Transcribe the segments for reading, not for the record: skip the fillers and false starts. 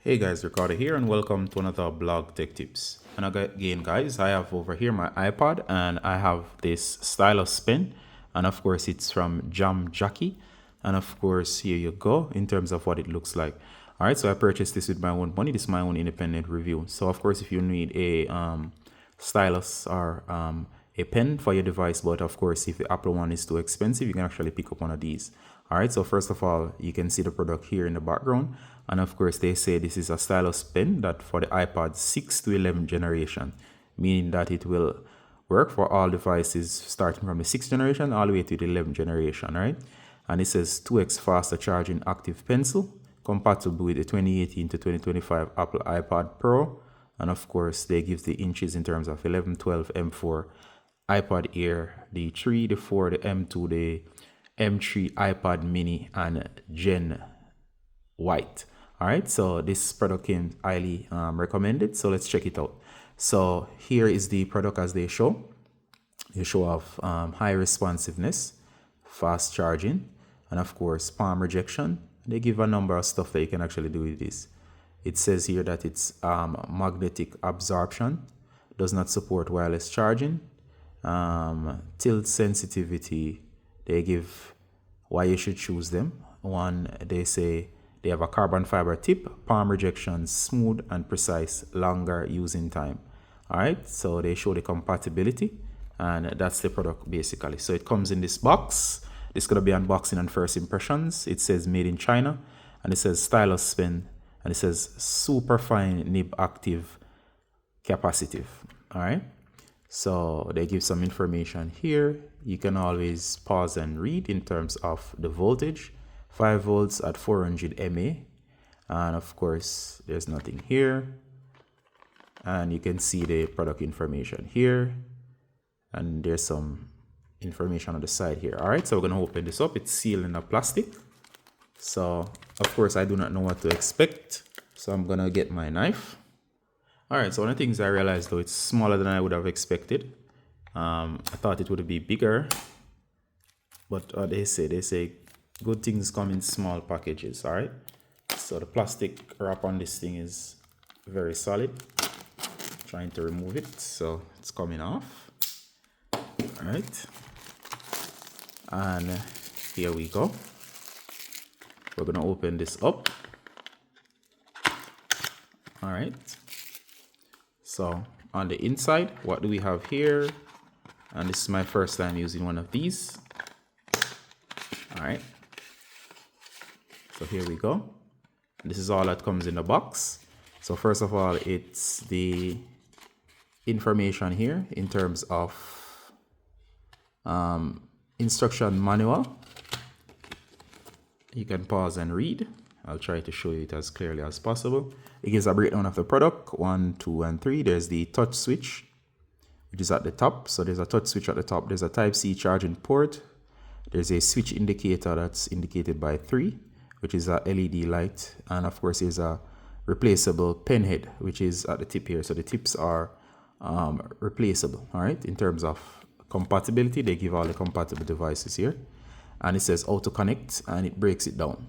Hey guys, Ricardo here and welcome to another blog tech tips. And again guys, I have over here my iPad and I have this stylus pen, and of course it's from JamJake, and of course here you go in terms of what it looks like. Alright, so I purchased this with my own money. This is my own independent review. So of course if you need a stylus or a pen for your device, but of course if the Apple one is too expensive, you can actually pick up one of these. Alright, so first of all, you can see the product here in the background, and of course they say this is a stylus pen that for the iPad 6 to 11 generation, meaning that it will work for all devices starting from the 6th generation all the way to the 11th generation, right? And it says 2x faster charging active pencil, compatible with the 2018 to 2025 Apple iPad Pro, and of course they give the inches in terms of 11, 12, M4, iPad Air, the 3, the 4, the M2, the M3 iPad mini, and Gen White. All right, so this product came highly recommended, so let's check it out. So here is the product as they show. They show off high responsiveness, fast charging, and of course palm rejection. They give a number of stuff that you can actually do with this. It says here that it's magnetic absorption, does not support wireless charging, tilt sensitivity. They give why you should choose them. One, they say they have a carbon fiber tip, palm rejection, smooth and precise, longer using time. All right, so they show the compatibility, and that's the product basically. So it comes in this box. This is going to be unboxing and first impressions. It says made in China, and it says stylus pen, and it says super fine nib active capacitive. All right, so they give some information here. You can always pause and read in terms of the voltage, 5 volts at 400 mA, and of course there's nothing here, and you can see the product information here, and there's some information on the side here. All right, so we're going to open this up. It's sealed in a plastic, so of course I do not know what to expect, so I'm gonna get my knife. All right, so one of the things I realized, though, it's smaller than I would have expected. I thought it would be bigger, but they say good things come in small packages. All right, so the plastic wrap on this thing is very solid. Trying to remove it, so it's coming off. All right, and here we go. We're gonna open this up. All right, so on the inside, what do we have here? And this is my first time using one of these. All right, so here we go. This is all that comes in the box. So first of all, it's the information here in terms of instruction manual. You can pause and read. I'll try to show you it as clearly as possible. It gives a breakdown of the product, 1, 2, and 3. There's the touch switch, which is at the top. So there's a touch switch at the top. There's a Type-C charging port. There's a switch indicator that's indicated by 3, which is a LED light. And of course, there's a replaceable pen head, which is at the tip here. So the tips are replaceable, all right? In terms of compatibility, they give all the compatible devices here. And it says how to connect, and it breaks it down.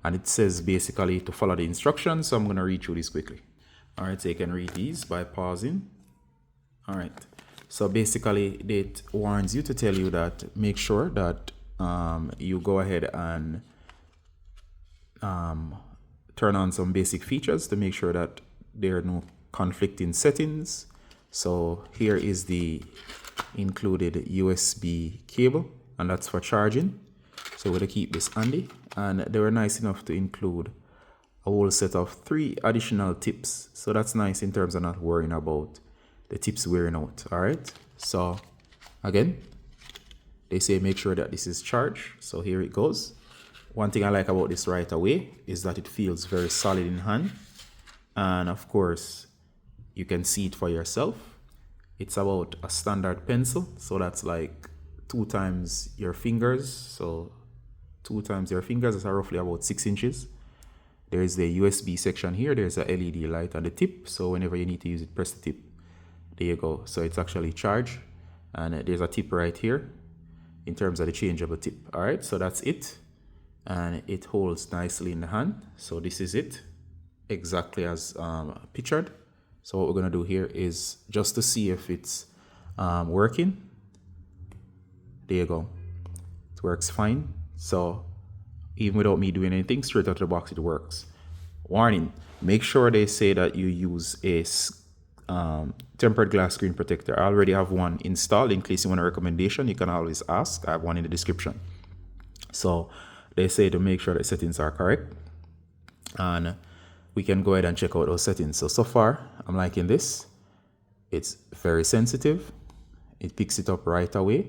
And it says basically to follow the instructions. So I'm going to read through this quickly. All right, so you can read these by pausing. All right, so basically it warns you to tell you that make sure that you go ahead and turn on some basic features to make sure that there are no conflicting settings. So here is the included USB cable, and that's for charging. So we're going to keep this handy, and they were nice enough to include a whole set of 3 additional tips. So that's nice in terms of not worrying about the tips wearing out. All right, so again, they say make sure that this is charged. So here it goes. One thing I like about this right away is that it feels very solid in hand, and of course you can see it for yourself. It's about a standard pencil, so that's like 2 times your fingers. So 2 times your fingers is roughly about 6 inches. There is the USB section here. There's a LED light on the tip, so whenever you need to use it, press the tip. There you go. So it's actually charged, and there's a tip right here in terms of the changeable tip. All right, so that's it, and it holds nicely in the hand. So this is it. exactly as pictured. So what we're going to do here is just to see if it's working. There you go. It works fine. So even without me doing anything, straight out of the box, it works. Warning, make sure they say that you use a tempered glass screen protector. I already have one installed. In case you want a recommendation, you can always ask. I have one in the description. So they say to make sure the settings are correct. And we can go ahead and check out those settings. So far, I'm liking this. It's very sensitive. It picks it up right away.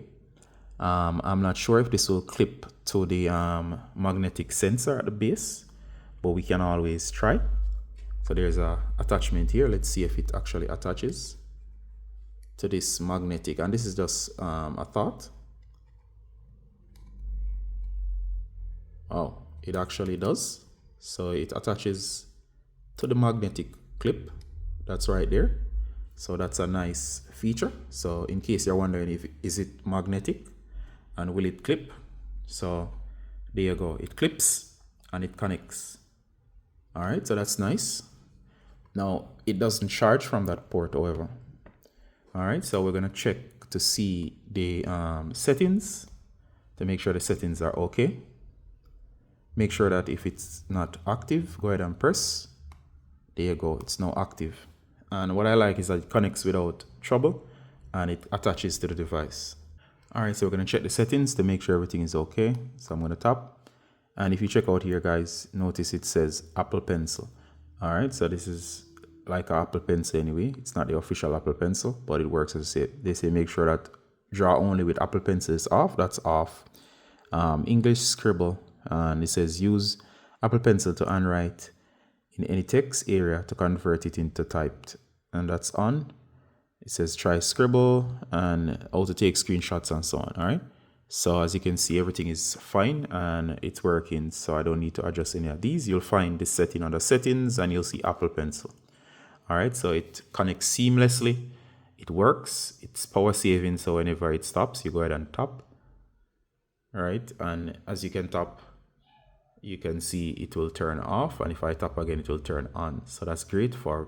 I'm not sure if this will clip to the magnetic sensor at the base, but we can always try. So there's a attachment here. Let's see if it actually attaches to this magnetic. And this is just a thought. Oh, it actually does. So it attaches to the magnetic clip that's right there. So that's a nice feature. So in case you're wondering if is it magnetic and will it clip, so there you go, it clips and it connects. All right, so that's nice. Now it doesn't charge from that port, however. All right, so we're gonna check to see the settings to make sure the settings are okay. Make sure that if it's not active, go ahead and press. There you go, it's now active. And what I like is that it connects without trouble and it attaches to the device. All right, so we're gonna check the settings to make sure everything is okay. So I'm gonna tap. And if you check out here, guys, notice it says Apple Pencil. All right, so this is like an Apple Pencil anyway. It's not the official Apple Pencil, but it works as I say. They say make sure that draw only with Apple Pencil is off. That's off. English scribble. And it says use Apple Pencil to handwrite in any text area to convert it into typed. And that's on. It says try scribble and how to take screenshots and so on. All right. So as you can see, everything is fine and it's working. So I don't need to adjust any of these. You'll find this setting under settings and you'll see Apple Pencil. All right. So it connects seamlessly. It works. It's power saving. So whenever it stops, you go ahead and tap. All right. And as you can tap, you can see it will turn off, and if I tap again it will turn on. So that's great for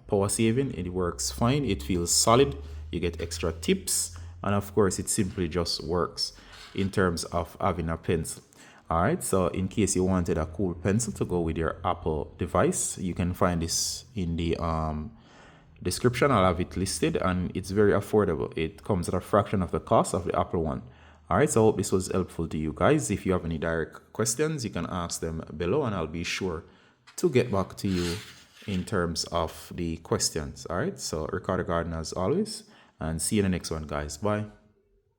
power saving. It works fine, it feels solid, you get extra tips, and of course it simply just works in terms of having a pencil. All right, so in case you wanted a cool pencil to go with your Apple device, you can find this in the description. I'll have it listed and it's very affordable. It comes at a fraction of the cost of the Apple one. All right, so I hope this was helpful to you guys. If you have any direct questions, you can ask them below and I'll be sure to get back to you in terms of the questions. All right, so Ricardo Garden as always, and see you in the next one, guys. Bye.